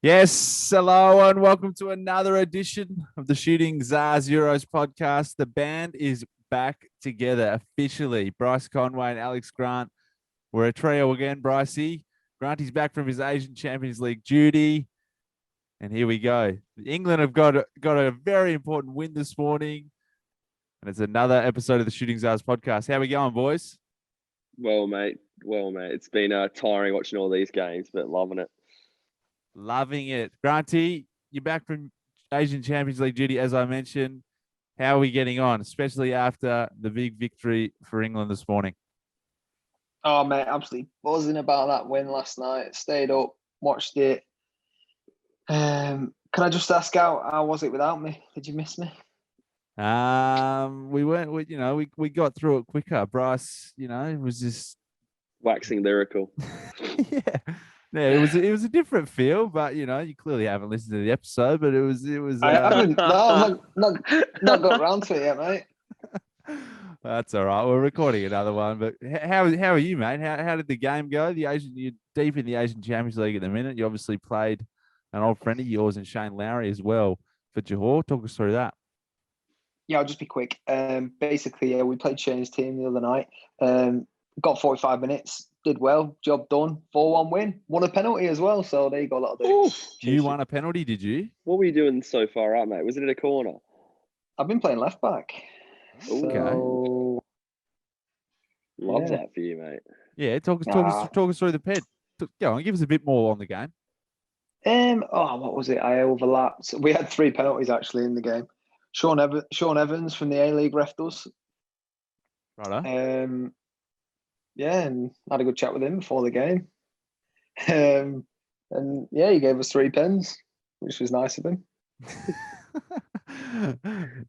Yes, hello and welcome to another edition of the Shooting Czars Euros podcast. The band is back together officially. Bryce, Conway, and Alex Grant. We're a trio again, Brycey. Grantie's back from his Asian Champions League duty. And here we go. England have got a very important win this morning. And it's another episode of the Shooting Czars podcast. How we going, boys? Well, mate. It's been tiring watching all these games, but loving it. Loving it. Grantie, you're back from Asian Champions League duty, as I mentioned. How are we getting on, especially after the big victory for England this morning? Oh, mate, absolutely buzzing about that win last night. Stayed up, watched it. Can I just ask how was it without me? Did you miss me? We got through it quicker. Bryce, it was just waxing lyrical. yeah. Yeah, it was a different feel, but you clearly haven't listened to the episode. But it was. I haven't. No, not got around to it yet, mate. That's all right. We're recording another one. But how are you, mate? How did the game go? You're deep in the Asian Champions League at the minute. You obviously played an old friend of yours and Shane Lowry as well for Johor. Talk us through that. Yeah, I'll just be quick. Basically, we played Shane's team the other night. Got 45 minutes. Did well, job done, 4-1 win. Won a penalty as well, so there you go, a lot of things. You won a penalty, did you? What were you doing so far out, mate? Was it in a corner? I've been playing left back. Okay. So, Love that for you, mate. Yeah, talk us through the pen. Go on, give us a bit more on the game. What was it? I overlapped. We had 3 penalties actually in the game. Sean Evans from the A-League ref does. Righto. Yeah, and had a good chat with him before the game. And yeah, he gave us 3 pens, which was nice of him.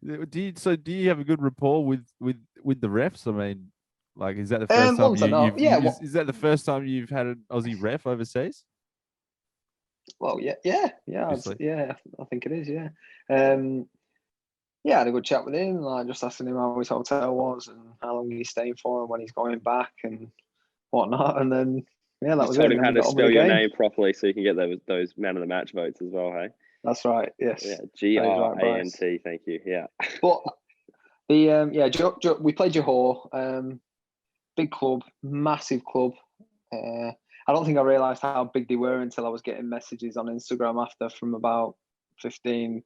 Do you have a good rapport with the refs? I mean, like, is that the first time is that the first time you've had an Aussie ref overseas? Well, yeah, I think it is, yeah. Yeah, I had a good chat with him. Like, just asking him how his hotel was and how long he's staying for and when he's going back and whatnot. And then, yeah, that was it. Told him how to spell your name properly so you can get those man of the match votes as well, hey? That's right, yes. Yeah, Grant, thank you, yeah. But we played Johor, big club, massive club. I don't think I realised how big they were until I was getting messages on Instagram after from about 15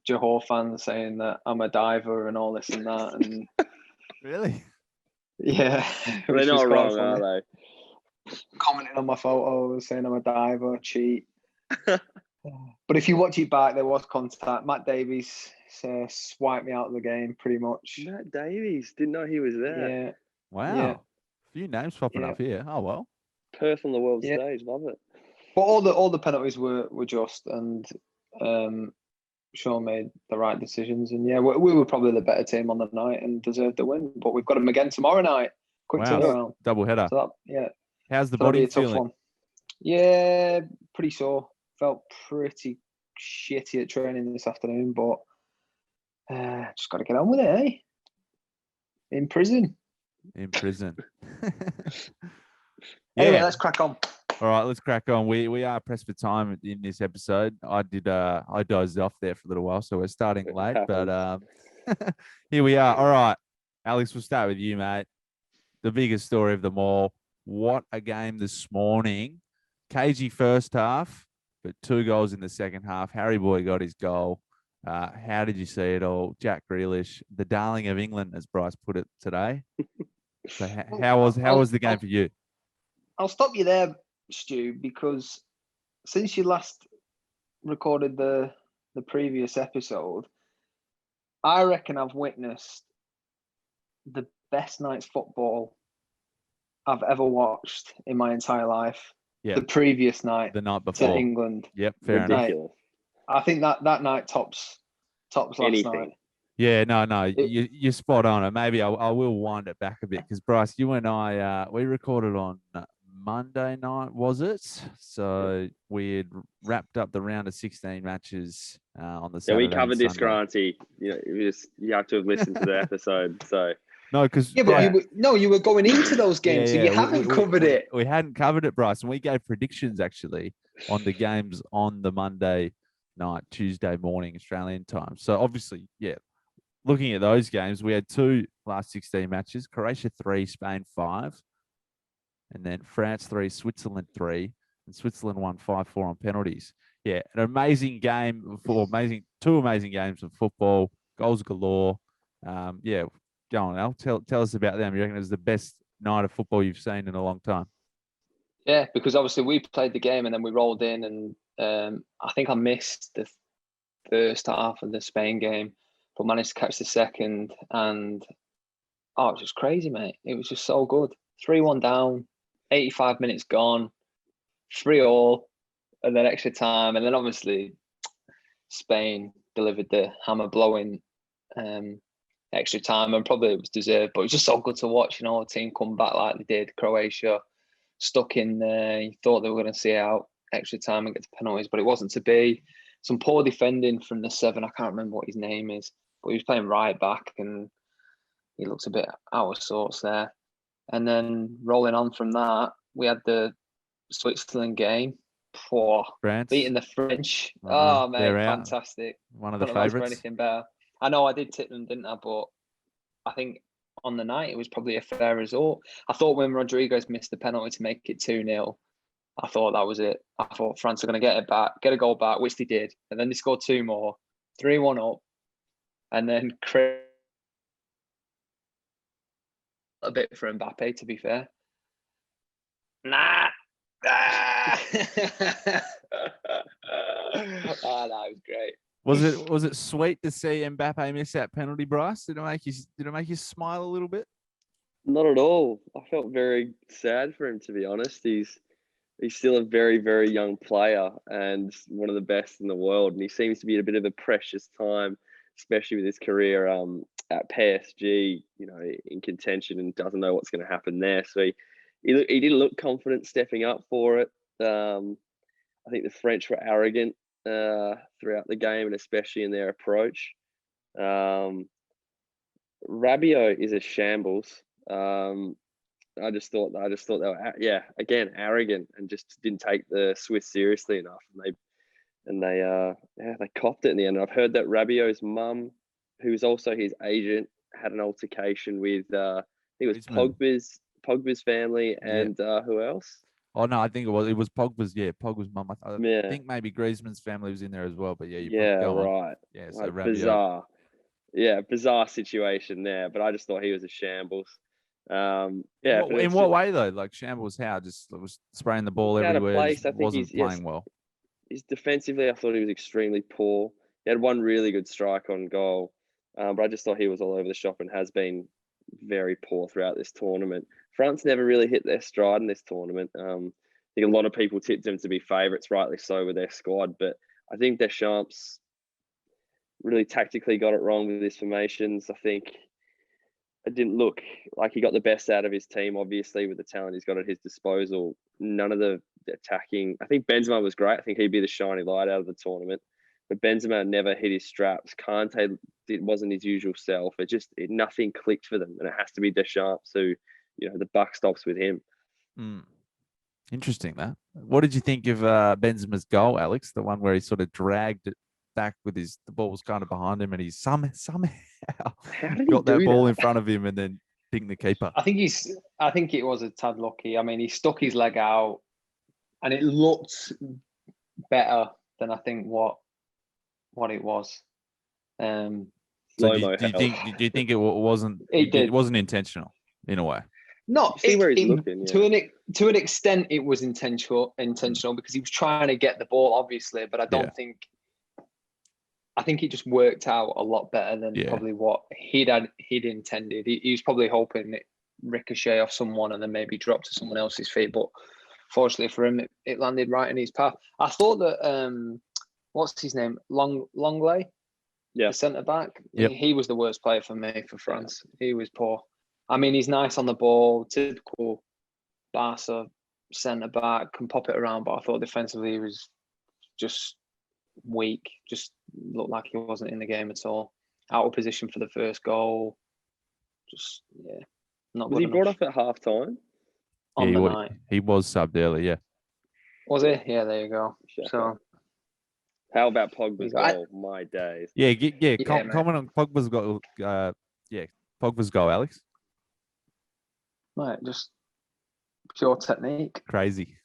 Johor fans saying that I'm a diver and all this and that. And really? Yeah. They're not wrong, are they? Commenting on my photos, saying I'm a diver, cheat. But if you watch it back, there was contact. Matt Davies swiped me out of the game pretty much. Matt Davies, didn't know he was there. Yeah. Wow. Yeah. A few names popping up here. Oh, well. Perth on the world stage, love it. But all the penalties were just, and Sean made the right decisions. And yeah, we were probably the better team on the night and deserved the win. But we've got them again tomorrow night. Quick turnaround. Double header. So yeah. How's the body feeling? Yeah, pretty sore. Felt pretty shitty at training this afternoon, but just got to get on with it, eh? In prison. Anyway, let's crack on. All right, let's crack on. We are pressed for time in this episode. I dozed off there for a little while, so we're starting late. But here we are. All right, Alex, we'll start with you, mate. The biggest story of them all. What a game this morning. Cagey first half, but 2 goals in the second half. Harry Boy got his goal. How did you see it all? Jack Grealish, the darling of England, as Bryce put it today. So how was the game for you? I'll stop you there, Stu, because since you last recorded the previous episode, I reckon I've witnessed the best night's football I've ever watched in my entire life. Yeah. The previous night. The night before. To England. Yep, fair enough. I think that night tops last night. Yeah, no, you're spot on. Maybe I will wind it back a bit because, Bryce, you and I, we recorded on Monday night, was it? So we had wrapped up the round of 16 matches on the Saturday. Yeah, we covered this, Grantie. You have to have listened to the episode. So no, because you were going into those games, so you haven't covered it. We hadn't covered it, Bryce, and we gave predictions actually on the games on the Monday night, Tuesday morning, Australian time. So obviously, yeah, looking at those games, we had 2 last 16 matches, Croatia 3, Spain 5, and then France 3, Switzerland 3, and Switzerland won 5-4 on penalties. Yeah, an amazing game for two amazing games of football, goals galore. Yeah, go on, Al. Tell us about them. You reckon it was the best night of football you've seen in a long time? Yeah, because obviously we played the game and then we rolled in, and I think I missed the first half of the Spain game, but managed to catch the second. And it was just crazy, mate. It was just so good. 3-1 down, 85 minutes gone, 3-3, and then extra time, and then obviously Spain delivered the hammer blowing extra time, and probably it was deserved, but it was just so good to watch, a team come back like they did. Croatia stuck in there. You thought they were going to see out extra time and get to penalties, but it wasn't to be. Some poor defending from the 7. I can't remember what his name is, but he was playing right back and he looks a bit out of sorts there. And then rolling on from that, we had the Switzerland game. France beating the French. Oh, Man, they're out. fantastic. One of the Couldn't ask for favourites. anything better. I know I did tip them, didn't I? But I think on the night it was probably a fair result. I thought when Rodriguez missed the penalty to make it 2-0, I thought that was it. I thought France are going to get a goal back, which they did. And then they scored 2 more, 3-1 up. And then a bit for Mbappe, to be fair. Nah. That was great. Was it sweet to see Mbappe miss that penalty, Bryce? Did it make you smile a little bit? Not at all. I felt very sad for him, to be honest. He's still a very, very young player and one of the best in the world. And he seems to be at a bit of a precious time, especially with his career at PSG, in contention, and doesn't know what's going to happen there. So he didn't look confident stepping up for it. I think the French were arrogant throughout the game, and especially in their approach. Rabiot is a shambles. I just thought they were, again, arrogant and just didn't take the Swiss seriously enough, and they copped it in the end. And I've heard that Rabiot's mum, who was also his agent, had an altercation with I think it was Pogba's family and who else? Oh no, I think it was Pogba's. Yeah, Pogba's mum. I think maybe Griezmann's family was in there as well. But right. Yeah, so like, bizarre. Yeah, bizarre situation there. But I just thought he was a shambles. In what way though? Like shambles? How? Just was spraying the ball everywhere. I think wasn't playing well. He's defensively, I thought he was extremely poor. He had one really good strike on goal, but I just thought he was all over the shop and has been very poor throughout this tournament. France never really hit their stride in this tournament. I think a lot of people tipped them to be favourites, rightly so, with their squad. But I think Deschamps really tactically got it wrong with his formations. I think it didn't look like he got the best out of his team, obviously, with the talent he's got at his disposal. None of the attacking. I think Benzema was great. I think he'd be the shining light out of the tournament. But Benzema never hit his straps. Kante wasn't his usual self. Nothing clicked for them. And it has to be Deschamps who, the buck stops with him. Interesting, that. What did you think of Benzema's goal, Alex? The one where he sort of dragged it back with the ball was kind of behind him, and he somehow got that ball in front of him and then dinged the keeper. I think it was a tad lucky. I mean, he stuck his leg out, and it looked better than I think what it was. So do you think it wasn't? It wasn't intentional in a way. No, looking, to an extent, it was intentional because he was trying to get the ball, obviously. But I don't think. I think it just worked out a lot better than probably what he'd intended. He was probably hoping it ricochet off someone and then maybe drop to someone else's feet. But fortunately for him, it landed right in his path. I thought that what's his name, Longley, the centre back. Yep. He was the worst player for me for France. He was poor. I mean, he's nice on the ball, typical Barca centre back, can pop it around. But I thought defensively he was just weak, just looked like he wasn't in the game at all. Out of position for the first goal. Just not was good he enough. brought off at half time? On the night. He was subbed early, yeah. Was it? Yeah, there you go. Shaka. So, How about Pogba's I- goal? My days. Yeah, mate. comment on Pogba's goal. Pogba's goal, Alex. Mate, just pure technique. Crazy.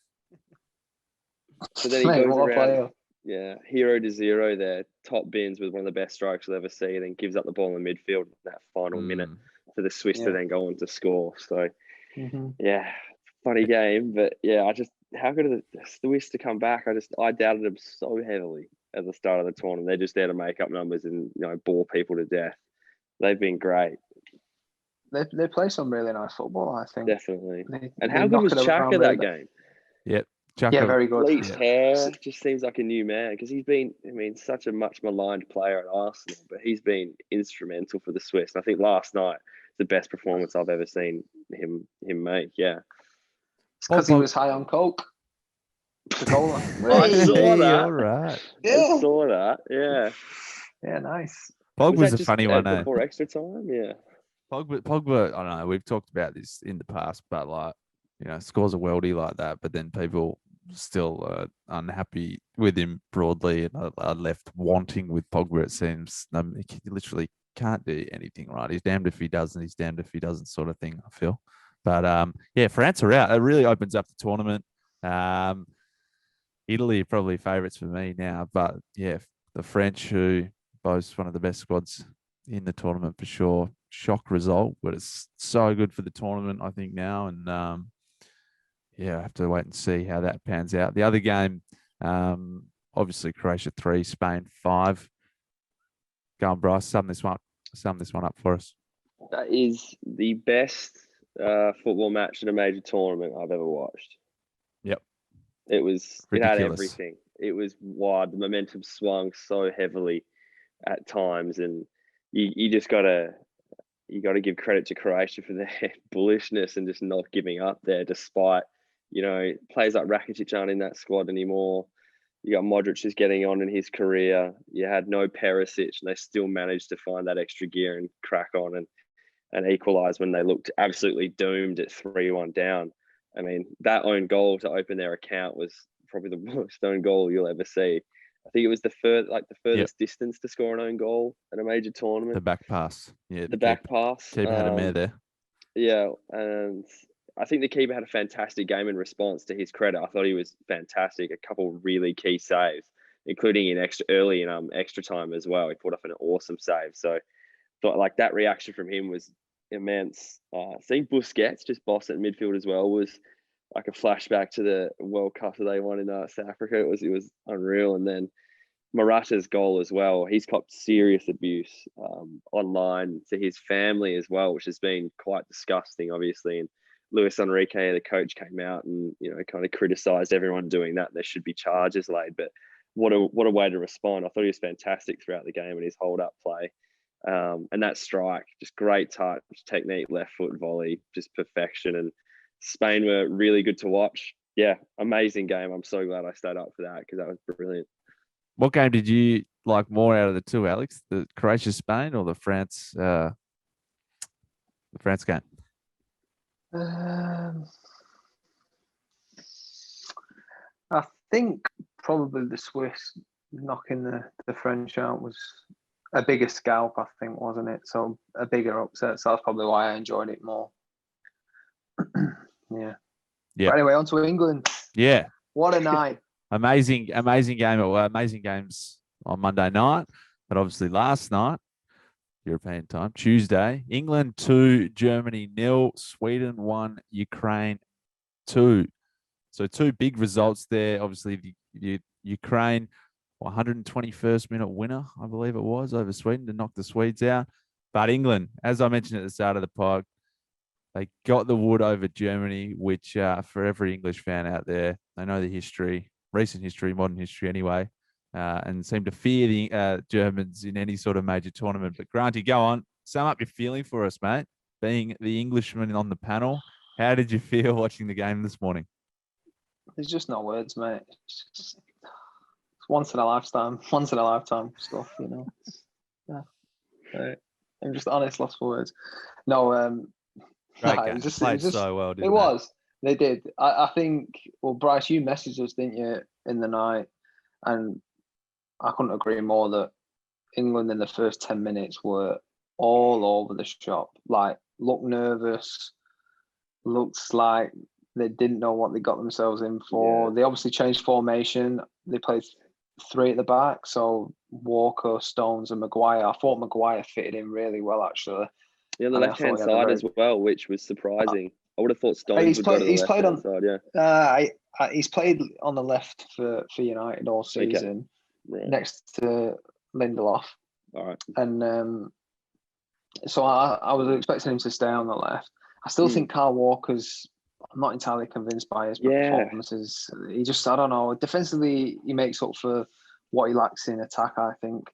So then he Mate, goes what a around, player. yeah, hero to zero there, top bins with one of the best strikes you'll ever see, then gives up the ball in midfield in that final minute for the Swiss to Yeah. then go on to score. So, Mhm. yeah, funny game. But yeah, how good are the Swiss to come back? I doubted them so heavily at the start of the tournament. They're just there to make up numbers and, bore people to death. They've been great. They play some really nice football, I think. Definitely. They How good was knock it Chaka around that really- game? Yep. Yeah, Chaka, very good. Bleached Yeah. hair just seems like a new man because he's been, such a much maligned player at Arsenal, but he's been instrumental for the Swiss. And I think last night the best performance I've ever seen him make. Yeah, It's because he Pogba- was high on coke. Coca-Cola. I saw Hey, that. all right. I saw that. Yeah, Yeah, nice. Was Pogba's that a just funny one, eh? before extra time. Yeah, Pogba, I don't know. We've talked about this in the past, but scores a worldie like that, but then people still unhappy with him broadly and are left wanting with Pogba. It seems he literally can't do anything right. He's damned if he does, and he's damned if he doesn't, sort of thing. I feel, but France are out. It really opens up the tournament. Italy are probably favourites for me now, but yeah, the French, who boast one of the best squads in the tournament for sure. Shock result, but it's so good for the tournament, I think, now. And I have to wait and see how that pans out. The other game, obviously Croatia 3, Spain 5. Go on, Bryce, sum this one up for us. that is the best football match in a major tournament I've ever watched. Yep. It was. Ridiculous. It had everything. It was wide. The momentum swung so heavily at times, and you just gotta give credit to Croatia for their bullishness and just not giving up there, despite players like Rakitic aren't in that squad anymore. You got Modric just getting on in his career. You had no Perisic, and they still managed to find that extra gear and crack on and equalise when they looked absolutely doomed at 3-1 down. I mean, that own goal to open their account was probably the worst own goal you'll ever see. I think it was the furthest distance to score an own goal at a major tournament. The back pass. Yeah. The back pass. Keeper had a mare there. Yeah, and I think the keeper had a fantastic game in response. To his credit, I thought he was fantastic. A couple of really key saves, including in extra time as well. He put off an awesome save. So, thought like that reaction from him was immense. Seeing Busquets just boss at midfield as well was like a flashback to the World Cup that they won in South Africa. It was unreal. And then Morata's goal as well. He's copped serious abuse online to his family as well, which has been quite disgusting, obviously. And Luis Enrique, the coach, came out and kind of criticised everyone doing that. There should be charges laid. But what a way to respond. I thought he was fantastic throughout the game and his hold-up play. And that strike, just great touch, technique, left foot volley, just perfection. And Spain were really good to watch. Yeah, amazing game. I'm so glad I stayed up for that because that was brilliant. What game did you like more out of the two, Alex? The Croatia-Spain or the France game? I think probably the Swiss knocking the French out was a bigger scalp, I think, wasn't it? So a bigger upset. So that's probably why I enjoyed it more. Yeah. Yeah. But anyway, on to England. Yeah. What a night. Amazing game. Amazing games on Monday night, but obviously last night, European time, Tuesday, England 2, Germany 0, Sweden 1, Ukraine 2. So 2 big results there. Obviously, the Ukraine 121st minute winner, I believe it was, over Sweden to knock the Swedes out. But England, as I mentioned at the start of the pod, they got the wood over Germany, which for every English fan out there, they know the history, recent history, modern history anyway, and seem to fear the Germans in any sort of major tournament. But Grantie, go on, sum up your feeling for us, mate. Being the Englishman on the panel, how did you feel watching the game this morning? There's just no words, mate. It's once in a lifetime stuff, Yeah. I'm just honest, lost for words. No, Great it game. was just, Played so well, didn't it was. They did. I think, well, Bryce, you messaged us, didn't you, in the night? And I couldn't agree more that England in the first 10 minutes were all over the shop. Like, looked nervous, looks like they didn't know what they got themselves in for. Yeah. They obviously changed formation. They played 3 at the back. So Walker, Stones, and Maguire. I thought Maguire fitted in really well, actually. Yeah, the And I left-hand thought he had a side very- as well, which was surprising. I would have thought Stones He's would played- go to the he's played left-hand side, yeah. He's played on the left for United all season, Right. next to Lindelof. All right. And so I was expecting him to stay on the left. I still think Kyle Walker's, I'm not entirely convinced by his performances. He just, I don't know, defensively, he makes up for what he lacks in attack, I think,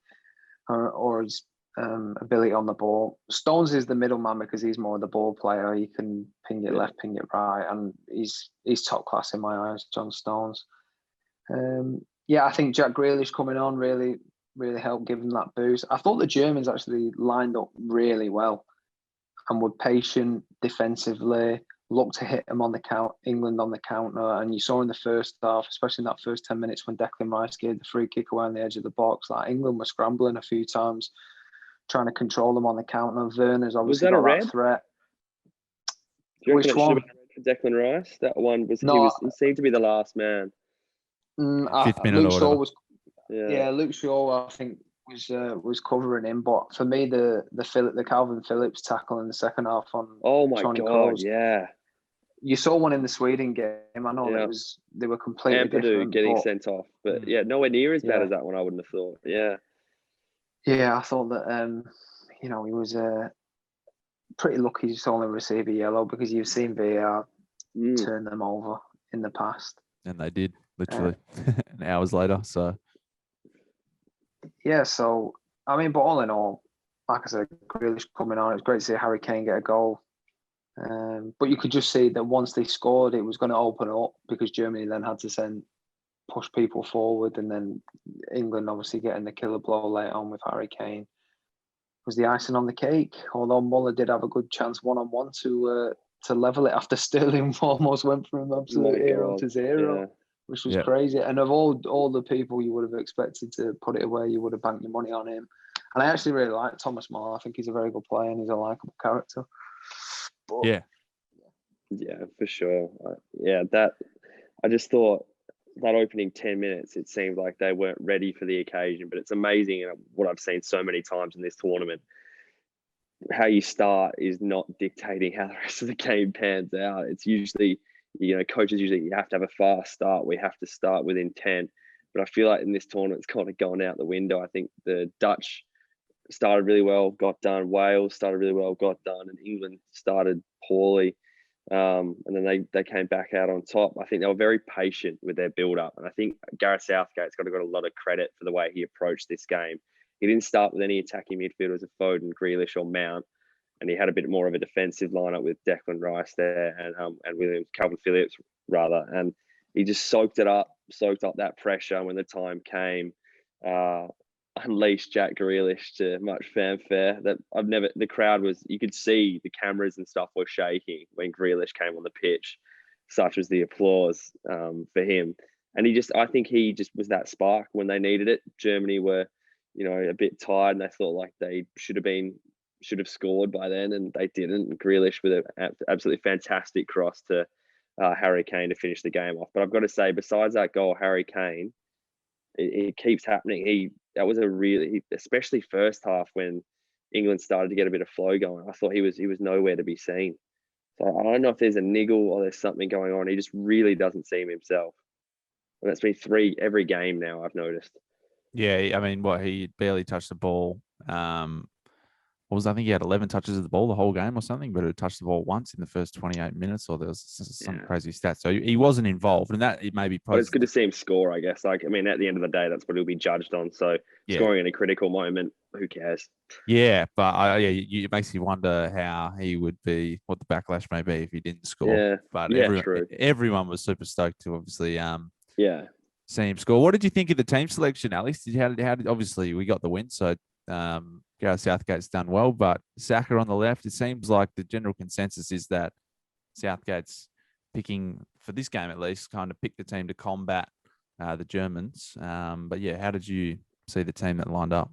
or his ability on the ball. Stones is the middleman because he's more the ball player. He can ping it left, ping it right, and he's top class in my eyes, John Stones. I think Jack Grealish coming on really helped give him that boost. I thought the Germans actually lined up really well and were patient defensively, looked to hit them on the count, England on the counter. And you saw in the first half, especially in that first 10 minutes when Declan Rice gave the free kick away on the edge of the box, like England were scrambling a few times, trying to control them on the counter. Werner's obviously got that threat. Do you Which reckon it should have been for Declan Rice? That one was, he seemed to be the last man. Fifth minute Luke or Shaw whatever. was, Luke Shaw, I think, was covering him. But for me, the Calvin Phillips tackle in the second half on Tony Kroos, you saw one in the Sweden game. I know they were completely different. Getting sent off, but nowhere near as bad as that one. I wouldn't have thought. Yeah, I thought that he was pretty lucky to only receive a yellow because you've seen VAR turn them over in the past, and they did literally hours later. So so I mean, but all in all, like I said, Grealish coming on, it was great to see Harry Kane get a goal. But you could just see that once they scored, it was going to open up because Germany then had to push people forward, and then England obviously getting the killer blow late on with Harry Kane was the icing on the cake. Although Muller did have a good chance 1-on-1 to level it after Sterling almost went from absolute 0 to 0, which was crazy. And of all the people you would have expected to put it away, you would have banked your money on him. And I actually really like Thomas Muller. I think he's a very good player and he's a likable character. But, yeah, for sure. I just thought that opening 10 minutes, it seemed like they weren't ready for the occasion, but it's amazing, and what I've seen so many times in this tournament, how you start is not dictating how the rest of the game pans out. It's usually, coaches usually, you have to have a fast start. We have to start with intent. But I feel like in this tournament, it's kind of gone out the window. I think the Dutch started really well, got done. Wales started really well, got done. And England started poorly. And then they came back out on top. I think they were very patient with their build-up. And I think Gareth Southgate's got a lot of credit for the way he approached this game. He didn't start with any attacking midfielders of Foden, Grealish or Mount. And he had a bit more of a defensive lineup with Declan Rice there and Calvin Phillips, rather. And he just soaked up that pressure. And when the time came, unleashed Jack Grealish to much fanfare. The crowd was, you could see the cameras and stuff were shaking when Grealish came on the pitch. Such was the applause for him. And I think he just was that spark when they needed it. Germany were, a bit tired and they thought like they should have scored by then, and they didn't. And Grealish with an absolutely fantastic cross to Harry Kane to finish the game off. But I've got to say, besides that goal, Harry Kane, it keeps happening. That was especially first half when England started to get a bit of flow going. I thought he was nowhere to be seen. So I don't know if there's a niggle or there's something going on. He just really doesn't seem himself. And that's been 3 every game now, I've noticed. Yeah, I mean, he barely touched the ball. I think he had 11 touches of the ball the whole game or something, but it touched the ball once in the first 28 minutes, or there was some crazy stats. So he wasn't involved, and that it may be. But it's good to see him score, I guess. Like, I mean, at the end of the day, that's what he'll be judged on. So scoring in a critical moment, who cares? Yeah, but it makes you wonder how he would be, what the backlash may be if he didn't score. Yeah, but true. Everyone was super stoked to obviously see him score. What did you think of the team selection, Alex? How did obviously we got the win, so Gareth Southgate's done well, but Saka on the left, it seems like the general consensus is that Southgate's picking for this game at least, kind of pick the team to combat the Germans. But yeah, how did you see the team that lined up?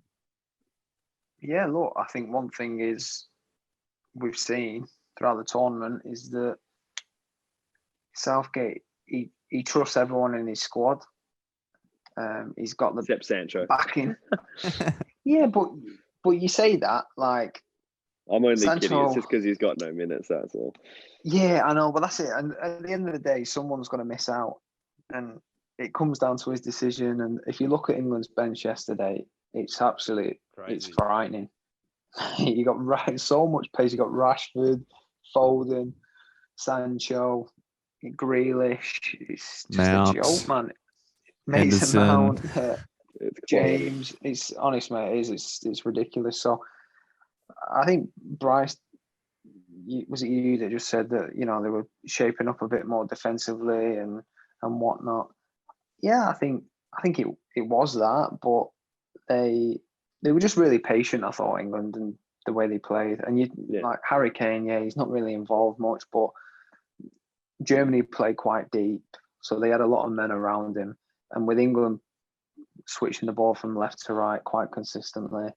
Yeah, look, I think one thing is we've seen throughout the tournament is that Southgate, he trusts everyone in his squad. He's got the except Sancho backing. Yeah, but you say that like I'm only Sancho, kidding. It's just because he's got no minutes. That's all. Yeah, I know, but that's it. And at the end of the day, someone's going to miss out, and it comes down to his decision. And if you look at England's bench yesterday, it's absolutely it's frightening. You got so much pace. You got Rashford, Foden, Sancho, Grealish. It's just Mount, a joke, man. Mason Mount, James. It's honest, mate. It's ridiculous. So I think Bryce, was it you that just said that they were shaping up a bit more defensively and whatnot? Yeah, I think it was that, but they were just really patient. I thought England and the way they played, and like Harry Kane, he's not really involved much, but Germany played quite deep, so they had a lot of men around him, and with England switching the ball from left to right quite consistently,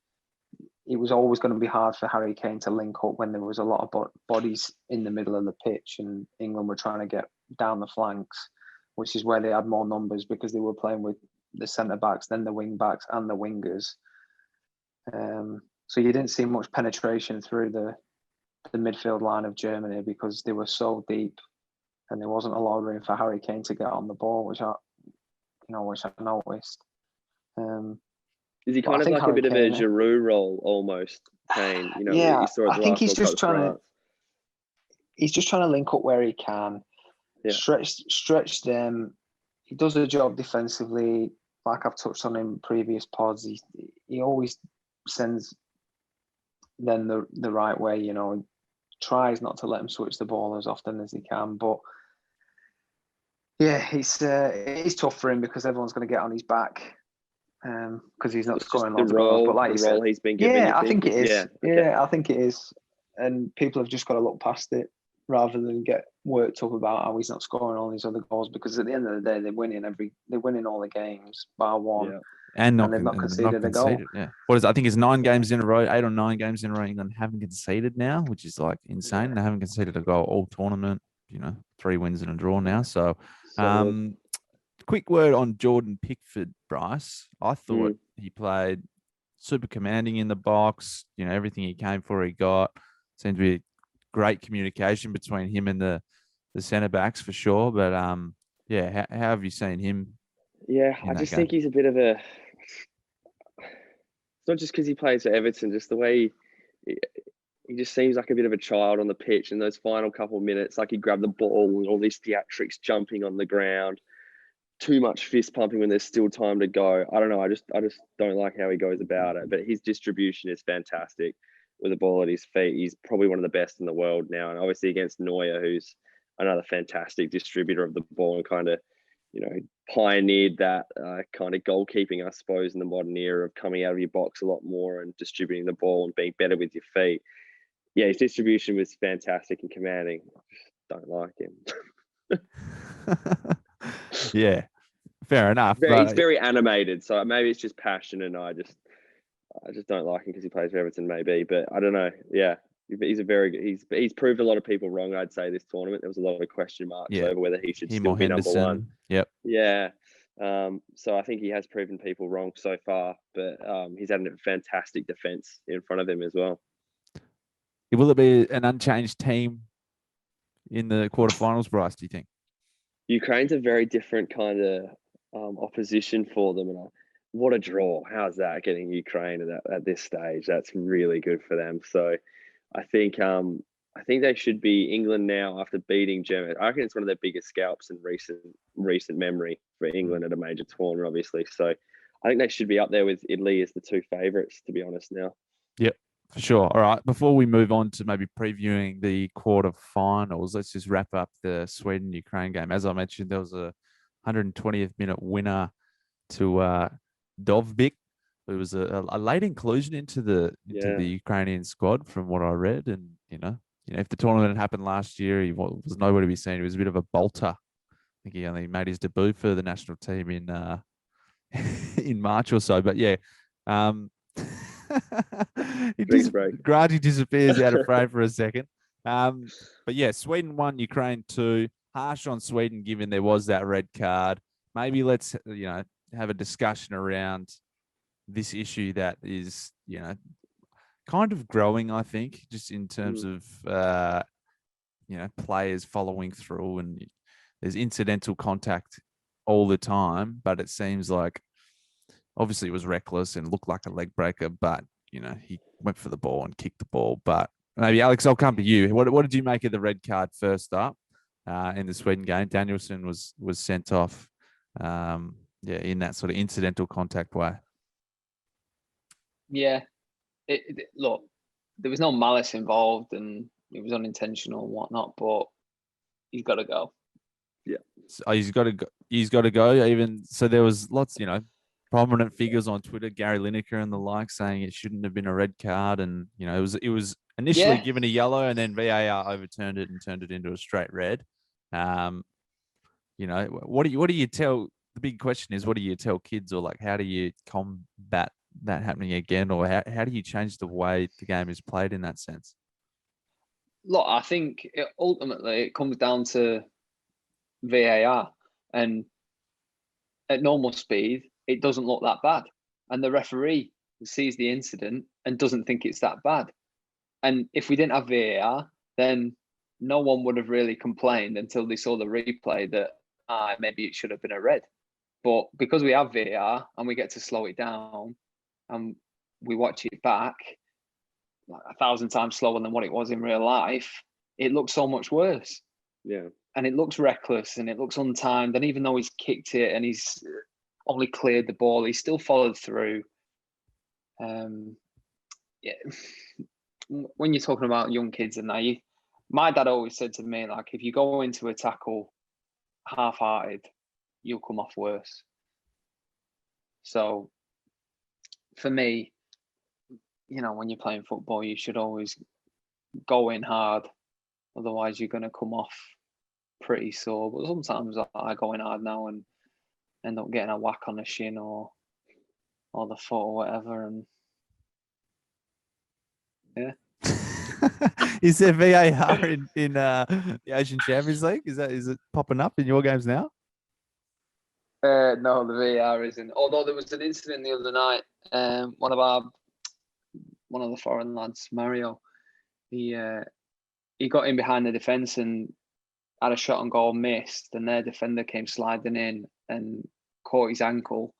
it was always going to be hard for Harry Kane to link up when there was a lot of bodies in the middle of the pitch and England were trying to get down the flanks, which is where they had more numbers because they were playing with the centre-backs, then the wing-backs and the wingers. So you didn't see much penetration through the midfield line of Germany because they were so deep and there wasn't a lot of room for Harry Kane to get on the ball, which I noticed. Is he kind of like a bit of a Giroud role almost, Kane? Yeah, I think he's just trying to link up where he can, stretch them. He does a job defensively, like I've touched on in previous pods. He always sends them the right way. Tries not to let them switch the ball as often as he can, but yeah, it's tough for him because everyone's going to get on his back. Because he's not scoring lots of goals, but like you said, he's been given. I think it is. I think it is, and people have just got to look past it rather than get worked up about how he's not scoring all these other goals. Because at the end of the day, they're winning all the games by one, and they've not conceded a goal. Yeah, what is it? I think it's 9 games in a row, 8 or 9 games in a row. England haven't conceded now, which is like insane. Yeah. They haven't conceded a goal all tournament. 3 wins and a draw now. So. Quick word on Jordan Pickford, Bryce. I thought he played super commanding in the box. Everything he came for, he got. Seemed to be great communication between him and the centre backs for sure. But how have you seen him? Yeah, I just think he's a bit of a. It's not just because he plays for Everton, just the way he just seems like a bit of a child on the pitch in those final couple of minutes. Like he grabbed the ball and all these theatrics jumping on the ground. Too much fist pumping when there's still time to go. I don't know. I just don't like how he goes about it. But his distribution is fantastic with the ball at his feet. He's probably one of the best in the world now. And obviously against Neuer, who's another fantastic distributor of the ball and kind of, pioneered that kind of goalkeeping, I suppose, in the modern era of coming out of your box a lot more and distributing the ball and being better with your feet. Yeah, his distribution was fantastic and commanding. I just don't like him. Yeah, fair enough. He's very animated, so maybe it's just passion, and I just don't like him because he plays for Everton, maybe. But I don't know. Yeah, he's he's proved a lot of people wrong. I'd say this tournament there was a lot of question marks over whether he should still be number one. Yep. Yeah. So I think he has proven people wrong so far, but he's had a fantastic defense in front of him as well. Will it be an unchanged team in the quarterfinals, Bryce? Do you think? Ukraine's a very different kind of opposition for them, and what a draw! How's that getting Ukraine at this stage? That's really good for them. So, I think they should be England now after beating Germany. I reckon it's one of their biggest scalps in recent memory for England at a major tournament, obviously. So, I think they should be up there with Italy as the 2 favourites, to be honest. Now. Yep. For sure. All right. Before we move on to maybe previewing the quarterfinals, let's just wrap up the Sweden-Ukraine game. As I mentioned, there was a 120th minute winner to Dovbyk. It was a late inclusion into the Ukrainian squad, from what I read, and if the tournament had happened last year, he was nowhere to be seen. He was a bit of a bolter. I think he only made his debut for the national team in in March or so. But yeah, Grantie disappears out of frame for a second. But yeah, Sweden 1, Ukraine 2. Harsh on Sweden, given there was that red card. Maybe let's have a discussion around this issue that is kind of growing. I think just in terms of players following through, and there's incidental contact all the time, but it seems like obviously it was reckless and looked like a leg breaker, but he went for the ball and kicked the ball. But maybe Alex, I'll come to you. What did you make of the red card first up in the Sweden game? Danielson was sent off, in that sort of incidental contact way. Yeah, look, there was no malice involved, and it was unintentional and whatnot, but he's got to go. Yeah, so he's got to go. He's got to go. Even so, there was lots, prominent figures on Twitter, Gary Lineker and the like, saying it shouldn't have been a red card, and it was initially given a yellow, and then VAR overturned it and turned it into a straight red. What do you tell? The big question is, what do you tell kids, or like, how do you combat that happening again, or how do you change the way the game is played in that sense? Look, I think ultimately it comes down to VAR, and at normal speed, it doesn't look that bad. And the referee sees the incident and doesn't think it's that bad. And if we didn't have VAR, then no one would have really complained until they saw the replay that maybe it should have been a red. But because we have VAR and we get to slow it down and we watch it back like 1,000 times slower than what it was in real life, it looks so much worse. Yeah. And it looks reckless and it looks untimed. And even though he's kicked it and he's only cleared the ball, he still followed through. When you're talking about young kids and that, my dad always said to me, like, if you go into a tackle half-hearted, you'll come off worse. So for me, when you're playing football, you should always go in hard. Otherwise, you're going to come off pretty sore. But sometimes I go in hard now and end up getting a whack on the shin or the foot or whatever. And yeah. Is there VAR in the Asian Champions League? Is it popping up in your games now? No, the VAR isn't. Although there was an incident the other night. One of the foreign lads, Mario, he got in behind the defence and had a shot on goal, missed, and their defender came sliding in and caught his ankle.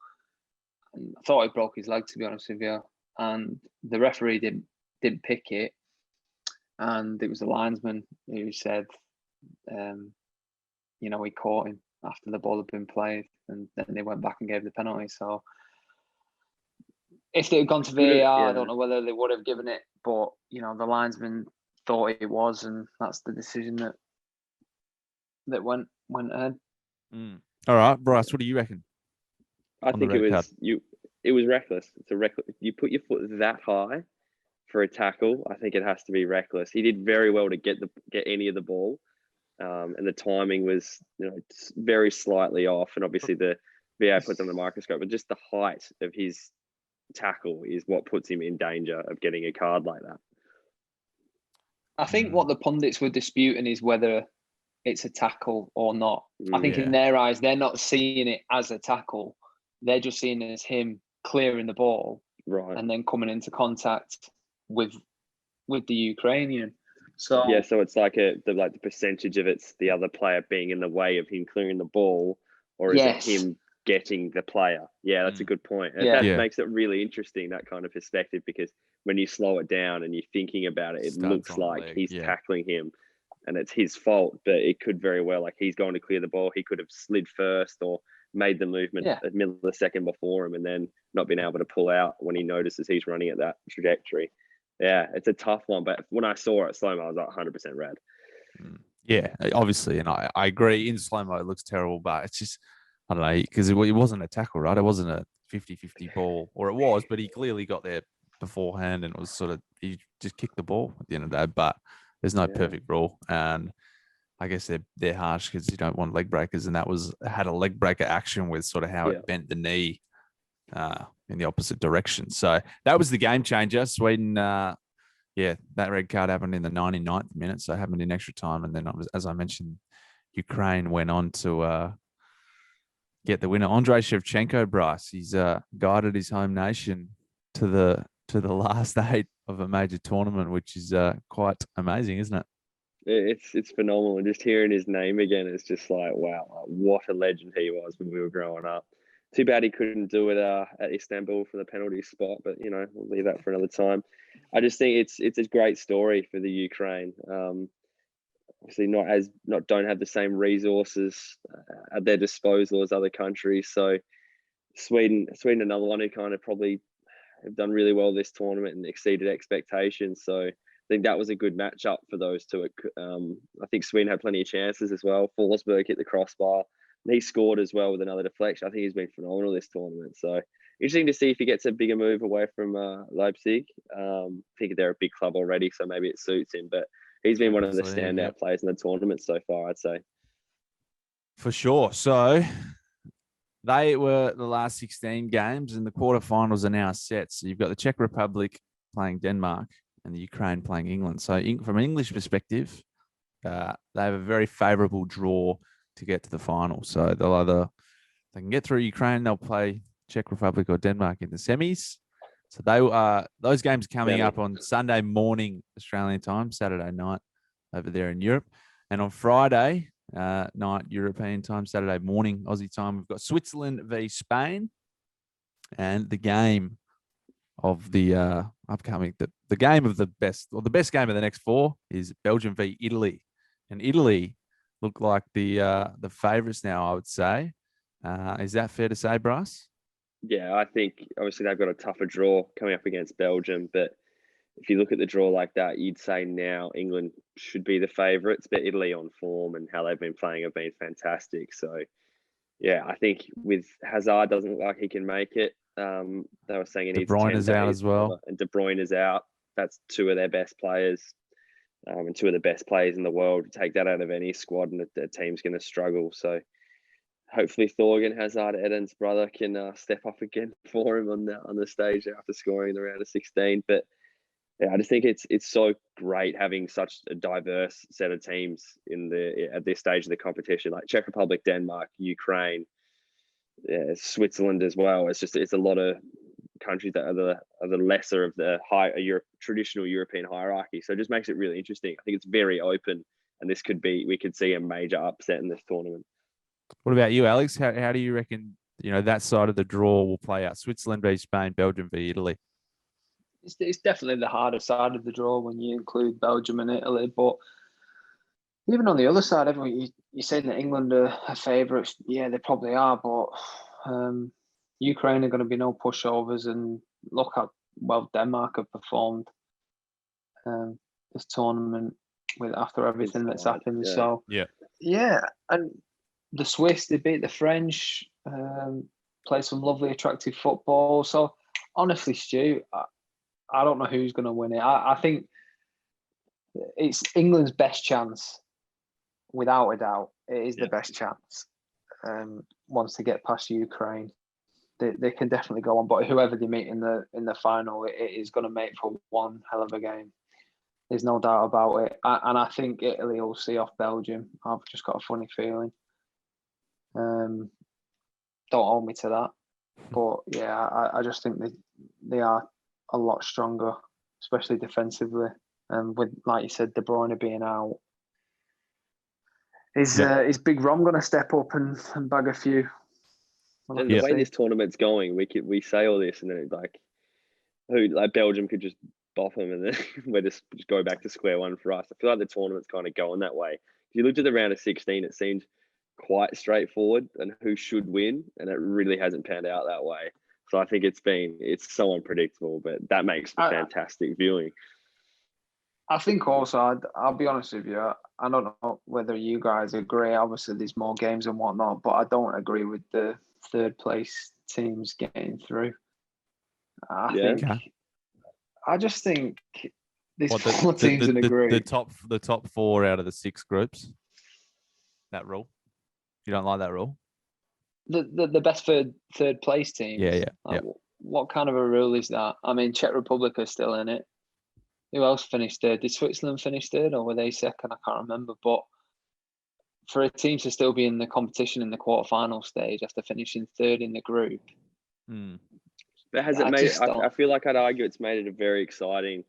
And I thought he broke his leg, to be honest with you. And the referee didn't pick it, and it was the linesman who said, he caught him after the ball had been played, and then they went back and gave the penalty. So if they had gone to VAR, I don't know whether they would have given it, but the linesman thought it was, and that's the decision that went ahead. All right, Bryce, what do you reckon? I think it was reckless. It's a reckless. You put your foot that high for a tackle, I think it has to be reckless. He did very well to get any of the ball, and the timing was very slightly off. And obviously the VAR puts on the microscope, but just the height of his tackle is what puts him in danger of getting a card like that. I think what the pundits were disputing is whether it's a tackle or not. I think in their eyes, they're not seeing it as a tackle. They're just seeing it as him clearing the ball, right, and then coming into contact with the Ukrainian. So so it's like the percentage of it's the other player being in the way of him clearing the ball, or is it him getting the player? Yeah, that's a good point. And that makes it really interesting, that kind of perspective, because when you slow it down and you're thinking about it, it looks like he's tackling him and it's his fault, but it could very well, like, he's going to clear the ball. He could have slid first or made the movement a millisecond before him and then not been able to pull out when he notices he's running at that trajectory. Yeah, it's a tough one, but when I saw it slow-mo, I was like 100% red. Yeah, obviously, and I agree. In slow-mo, it looks terrible, but it's just, I don't know, because it wasn't a tackle, right? It wasn't a 50-50 ball, or it was, but he clearly got there beforehand, and it was sort of, he just kicked the ball at the end of the day. But there's no perfect rule, and I guess they're harsh because you don't want leg breakers, and that had a leg breaker action with sort of how it bent the knee in the opposite direction. So that was the game changer. Sweden, that red card happened in the 99th minute, so it happened in extra time, and then as I mentioned, Ukraine went on to get the winner. Andrei Shevchenko, Bryce, he's guided his home nation to the last 8 of a major tournament, which is quite amazing, isn't it? It's phenomenal. And just hearing his name again, it's just like, wow, what a legend he was when we were growing up. Too bad he couldn't do it at Istanbul for the penalty spot, but we'll leave that for another time. I just think it's a great story for the Ukraine. Obviously, don't have the same resources at their disposal as other countries. So Sweden, another one who kind of probably have done really well this tournament and exceeded expectations. So I think that was a good matchup for those two. I think Sweden had plenty of chances as well. Forsberg hit the crossbar, and he scored as well with another deflection. I think he's been phenomenal this tournament. So interesting to see if he gets a bigger move away from Leipzig. I think they're a big club already, so maybe it suits him. But he's been one of the standout players in the tournament so far, I'd say. For sure. So they were the last 16 games, and the quarterfinals are now set. So you've got the Czech Republic playing Denmark and the Ukraine playing England. So from an English perspective, they have a very favourable draw to get to the final. So they can get through Ukraine, they'll play Czech Republic or Denmark in the semis. So those games are coming up on Sunday morning Australian time, Saturday night over there in Europe, and on Friday night European time, Saturday morning Aussie time, we've got Switzerland v Spain, and the game of the upcoming the game of the best, or the best game of the next 4 is Belgium v Italy, and Italy look like the favourites now, I would say. Is that fair to say, Bryce? Yeah, I think obviously they've got a tougher draw coming up against Belgium, but if you look at the draw like that, you'd say now England should be the favourites, but Italy on form and how they've been playing have been fantastic. So, yeah, I think with Hazard, doesn't look like he can make it. They were saying he needs 10 days. De Bruyne is out as well. And De Bruyne is out. That's 2 of their best players, and 2 of the best players in the world. Take that out of any squad, and the team's going to struggle. So, hopefully Thorgan Hazard, Eden's brother, can step up again for him on the stage after scoring the round of 16. But yeah, I just think it's so great having such a diverse set of teams at this stage of the competition, like Czech Republic, Denmark, Ukraine, Switzerland as well. It's a lot of countries that are the lesser of the traditional European hierarchy. So it just makes it really interesting. I think it's very open, and we could see a major upset in this tournament. What about you, Alex? How do you reckon that side of the draw will play out? Switzerland v Spain, Belgium v Italy. It's definitely the harder side of the draw when you include Belgium and Italy. But even on the other side, you're saying that England are favourites. Yeah, they probably are. But Ukraine are going to be no pushovers. And look how well Denmark have performed this tournament after everything that's happened. Yeah. So yeah, and the Swiss, they beat the French, play some lovely, attractive football. So honestly, Stu, I don't know who's going to win it. I think it's England's best chance, without a doubt. It is the best chance. Once they get past Ukraine, they can definitely go on. But whoever they meet in the final, it is going to make for one hell of a game. There's no doubt about it. And I think Italy will see off Belgium. I've just got a funny feeling. Don't hold me to that. But yeah, I just think they are a lot stronger, especially defensively. And with, like you said, De Bruyne being out, is Big Rom going to step up and bag a few? And the way this tournament's going, we say all this, and then it's Belgium could just bop them, and then we just go back to square one for us. I feel like the tournament's kind of going that way. If you looked at the round of 16, it seemed quite straightforward and who should win, and it really hasn't panned out that way. So I think it's so unpredictable, but that makes for fantastic viewing. I think also, I'll be honest with you, I don't know whether you guys agree. Obviously, there's more games and whatnot, but I don't agree with the third place teams getting through. I just think There's What, four teams in a group. the top 4 out of the 6 groups. That rule. You don't like that rule? The best third place teams. Yeah. What kind of a rule is that? I mean, Czech Republic are still in it. Who else finished third? Did Switzerland finish third, or were they second? I can't remember. But for a team to still be in the competition in the quarterfinal stage after finishing third in the group, but has it made it? I feel like I'd argue it's made it a very exciting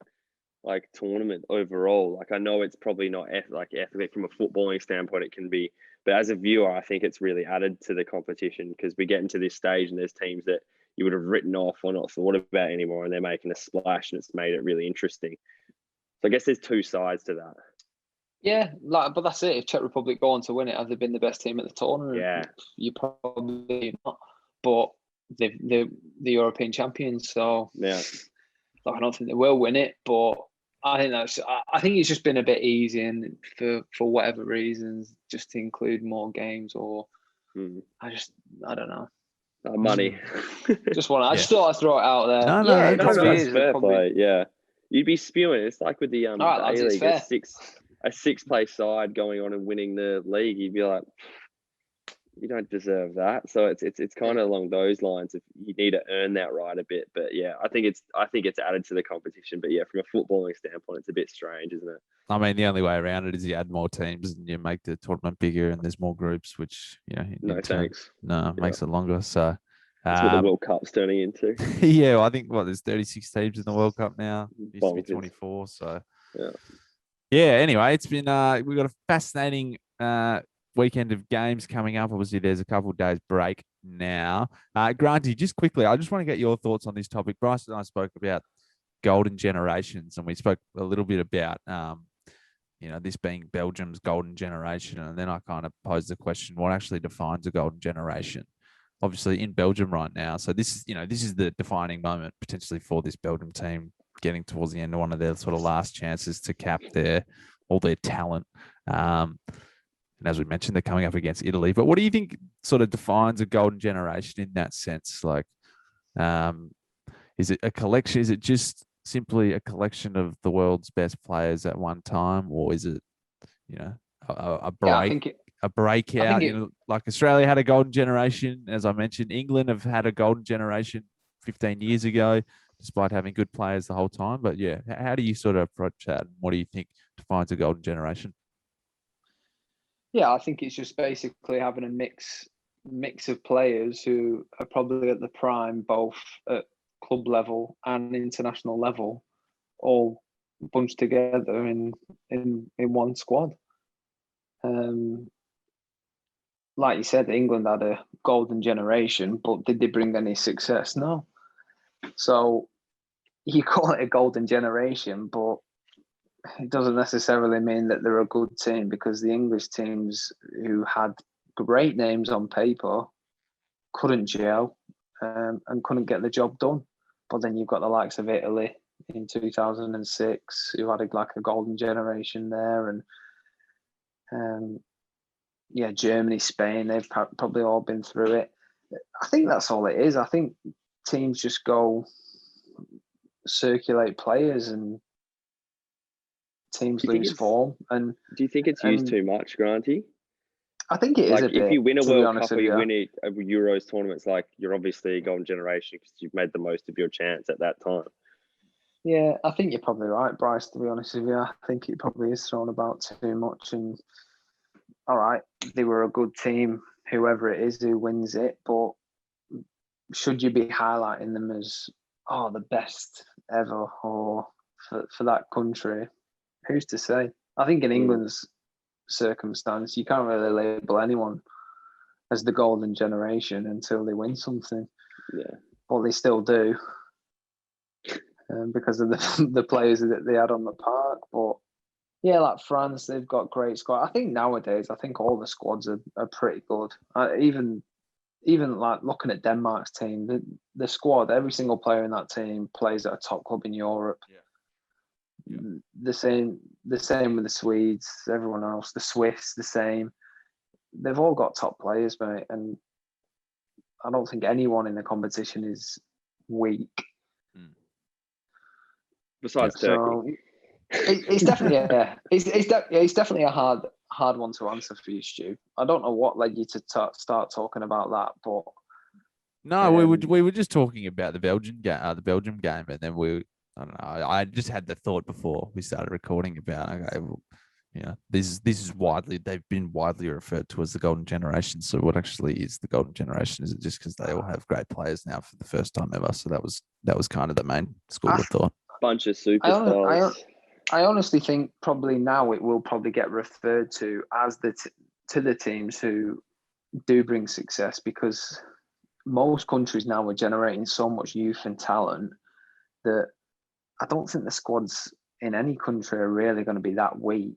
tournament overall. I know it's probably not ethically from a footballing standpoint, it can be, but as a viewer, I think it's really added to the competition because we get into this stage and there's teams that you would have written off or not thought about anymore, and they're making a splash, and it's made it really interesting. So I guess there's 2 sides to that. Yeah, but that's it. If Czech Republic go on to win it, have they been the best team at the tournament? Yeah, you probably not. But they're the European champions, so yeah. I don't think they will win it, but I think it's just been a bit easy, and for whatever reasons, just to include more games, or I don't know. Money. just want. I just thought I'd throw it out there. No, it probably is. Fair play. Yeah, you'd be spewing. It's like with the A-League, a 6th place side going on and winning the league. You'd be like, you don't deserve that. So it's kind of along those lines. If you need to earn that right a bit, but yeah, I think it's added to the competition. But yeah, from a footballing standpoint, it's a bit strange, isn't it? I mean, the only way around it is you add more teams and you make the tournament bigger, and there's more groups, which makes it longer. So that's what the World Cup's turning into. Yeah, well, I think there's 36 teams in the World Cup now. It used to be 24. So yeah. Anyway, it's been we've got a fascinating weekend of games coming up. Obviously, there's a couple of days break now. Grantie, just quickly, I just want to get your thoughts on this topic. Bryce and I spoke about golden generations, and we spoke a little bit about this being Belgium's golden generation, and then I kind of posed the question: what actually defines a golden generation? Obviously, in Belgium right now, so this is the defining moment potentially for this Belgium team, getting towards the end of one of their sort of last chances to cap all their talent. And as we mentioned, they're coming up against Italy. But what do you think sort of defines a golden generation in that sense? Is it a collection? Is it just simply a collection of the world's best players at one time, or is it, a breakout? Like Australia had a golden generation, as I mentioned. England have had a golden generation 15 years ago, despite having good players the whole time. But yeah, how do you sort of approach that? What do you think defines a golden generation? Yeah, I think it's just basically having a mix of players who are probably at the prime, both at club level and international level, all bunched together in one squad. Like you said, England had a golden generation, but did they bring any success? No. So you call it a golden generation, but it doesn't necessarily mean that they're a good team, because the English teams who had great names on paper couldn't gel and couldn't get the job done. But then you've got the likes of Italy in 2006 who had a golden generation there, and Germany, Spain, they've probably all been through it. I think that's all it is. I think teams just go circulate players and teams lose form. And do you think it's used too much, Grantie? I think it is a bit. If you win a World Cup or you win a Euros tournaments, you're obviously a golden generation because you've made the most of your chance at that time. Yeah, I think you're probably right, Bryce, to be honest with you. I think it probably is thrown about too much. And all right, they were a good team, whoever it is who wins it, but should you be highlighting them as the best ever, or for that country? Who's to say? I think in England's circumstance, you can't really label anyone as the golden generation until they win something. Yeah, but they still do, because of the players that they had on the park. But yeah, like France, they've got great squad. I think nowadays, all the squads are pretty good. Even like looking at Denmark's team, the squad, every single player in that team plays at a top club in Europe. Yeah. The same with the Swedes, everyone else, the Swiss, the same. They've all got top players, mate, and I don't think anyone in the competition is weak. Besides Turkey. It's definitely it's definitely a hard one to answer for you, Stu. I don't know what led you to start talking about that, but No, we were just talking about the Belgian game, and then I don't know. I just had the thought before we started recording about, okay, well, this is they've been widely referred to as the golden generation. So what actually is the golden generation? Is it just because they all have great players now for the first time ever? So that was kind of the main school of thought. Bunch of superstars. I honestly think probably now it will probably get referred to as to the teams who do bring success, because most countries now are generating so much youth and talent that I don't think the squads in any country are really going to be that weak.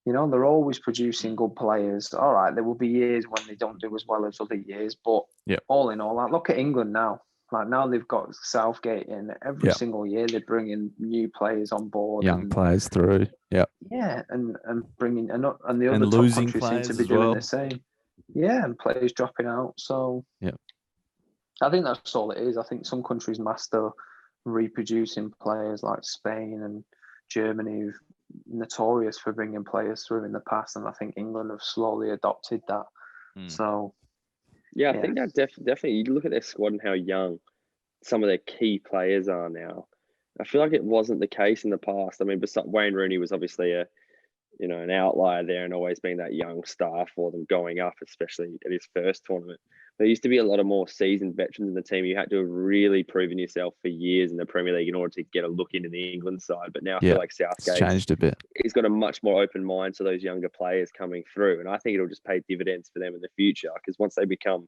They're always producing good players. All right, there will be years when they don't do as well as other years, but all in all, look at England now. Like now they've got Southgate in every single year. They're bringing new players on board, young players through. Yeah, and bringing and the other top losing countries seem to players be as doing well. the same. Yeah, and players dropping out. So I think that's all it is. I think some countries master reproducing players, like Spain and Germany, who've notorious for bringing players through in the past, and I think England have slowly adopted that. So I think that definitely. You look at their squad and how young some of their key players are now. I feel like it wasn't the case in the past. I mean, besides Wayne Rooney was obviously an outlier there and always being that young star for them going up, especially at his first tournament. There used to be a lot of more seasoned veterans in the team. You had to have really proven yourself for years in the Premier League in order to get a look into the England side. But now I feel like Southgate changed a bit. He's got a much more open mind to those younger players coming through. And I think it'll just pay dividends for them in the future, because once they become,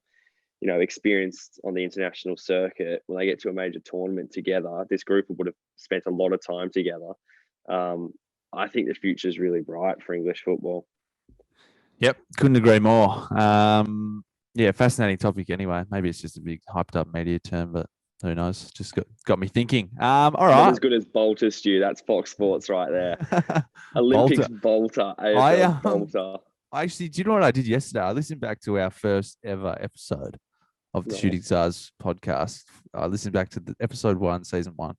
experienced on the international circuit, when they get to a major tournament together, this group would have spent a lot of time together. I think the future is really bright for English football. Yep, couldn't agree more. Fascinating topic anyway. Maybe it's just a big hyped up media term, but who knows? Just got me thinking. All right. Not as good as Bolter, Stu. That's Fox Sports right there. Olympics Bolter. AFL Bolter. Actually, do you know what I did yesterday? I listened back to our first ever episode of the Shooting Stars podcast. I listened back to the episode 1, season 1,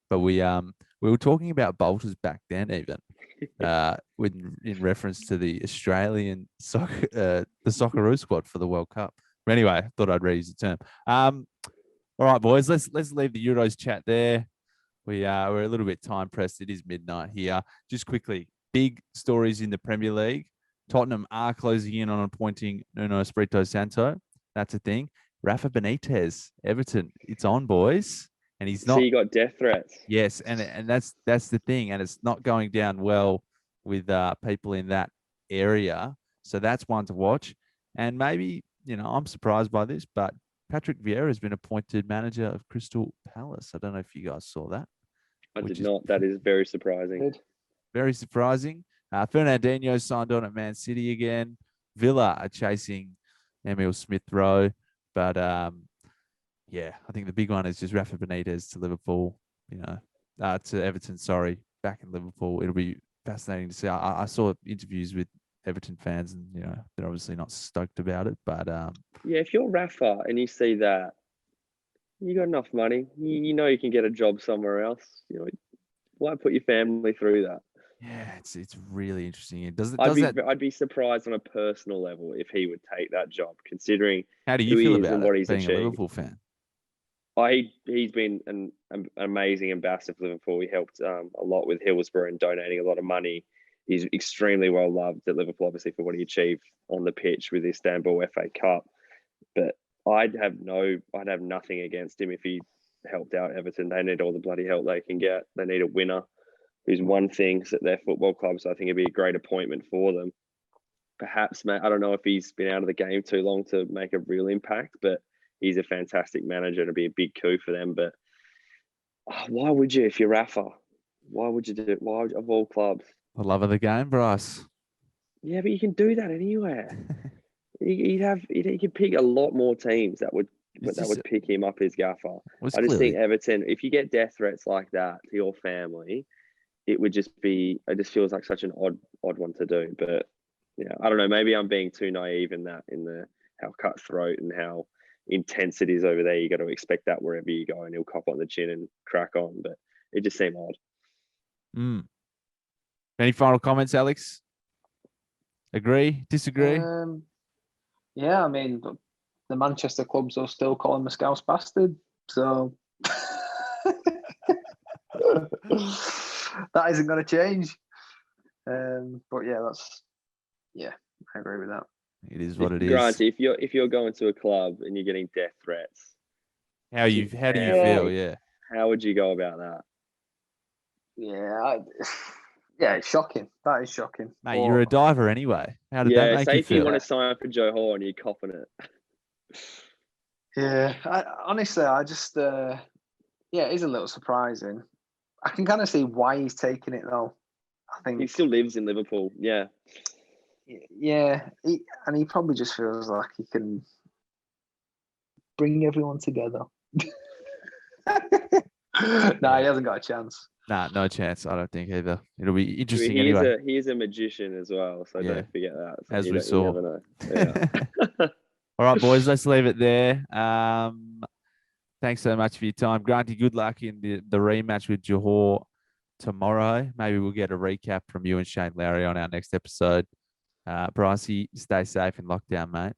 but we were talking about bolters back then, even in reference to the Australian soccer, the Socceroo squad for the World Cup. But anyway, I thought I'd reuse the term. All right, boys, let's leave the Euros chat there. We're a little bit time pressed. It is midnight here. Just quickly, big stories in the Premier League. Tottenham are closing in on appointing Nuno Espirito Santo. That's a thing. Rafa Benitez, Everton, it's on, boys. And he's not. So you got death threats. Yes, and that's the thing, and it's not going down well with people in that area. So that's one to watch. And maybe, I'm surprised by this, but Patrick Vieira has been appointed manager of Crystal Palace. I don't know if you guys saw that. I did not. That is very surprising. Very surprising. Fernandinho signed on at Man City again. Villa are chasing Emil Smith-Rowe, but I think the big one is just Rafa Benitez to Liverpool. To Everton. Sorry, back in Liverpool. It'll be fascinating to see. I saw interviews with Everton fans, and they're obviously not stoked about it. But if you're Rafa and you see that, you got enough money. You know you can get a job somewhere else. Why put your family through that? Yeah, it's really interesting. I'd be surprised on a personal level if he would take that job, considering how do you feel about and what he's being achieved. a Liverpool fan? He's been an amazing ambassador for Liverpool. He helped a lot with Hillsborough and donating a lot of money. He's extremely well loved at Liverpool, obviously, for what he achieved on the pitch with the Istanbul FA Cup. But I'd have nothing against him if he helped out Everton. They need all the bloody help they can get. They need a winner who's won things at their football club. So I think it'd be a great appointment for them. Perhaps, I don't know if he's been out of the game too long to make a real impact, but he's a fantastic manager. It'll be a big coup for them. But why would you, if you're Rafa? Why would you do it? Why of all clubs? The love of the game, Bryce. Yeah, but you can do that anywhere. He could pick a lot more teams that would pick him up as gaffer. I just think Everton, if you get death threats like that to your family, it just feels like such an odd one to do. But I don't know. Maybe I'm being too naive in how cutthroat and how intense it is over there. You got to expect that wherever you go, and he'll cop on the chin and crack on. But it just seemed odd. Any final comments, Alex? Agree? Disagree? Yeah, I mean, the Manchester clubs will still call him a Scouse bastard. So that isn't going to change. But yeah, I agree with that. It is what it is. Grantie, if you're going to a club and you're getting death threats, How do you feel? Yeah. how would you go about that? Yeah, yeah, it's shocking. That is shocking. Mate, you're a diver anyway. How did that make say you if feel? you want to sign for Joe Hall and you're copping it. Yeah, honestly, I just it is a little surprising. I can kind of see why he's taking it though. I think He still lives in Liverpool. Yeah. Yeah, he probably just feels like he can bring everyone together. No, he hasn't got a chance. Nah, no chance. I don't think either. It'll be interesting anyway. He is a magician as well, so don't forget that. So as we saw. You never know. Yeah. All right, boys, let's leave it there. Thanks so much for your time. Grantie, good luck in the rematch with Johor tomorrow. Maybe we'll get a recap from you and Shane Lowry on our next episode. Brycey, stay safe in lockdown, mate.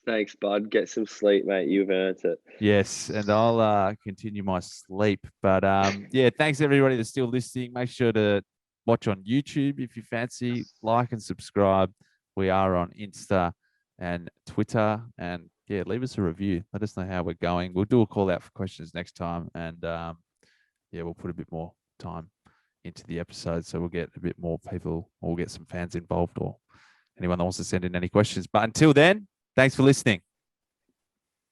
Thanks, bud. Get some sleep, mate. You've earned it. Yes, and I'll continue my sleep. But yeah, thanks everybody that's still listening. Make sure to watch on YouTube if you fancy. Like and subscribe. We are on Insta and Twitter. And yeah, leave us a review. Let us know how we're going. We'll do a call out for questions next time. And yeah, we'll put a bit more time into the episode. So we'll get a bit more people, or we'll get some fans involved, or anyone that wants to send in any questions. But until then, thanks for listening.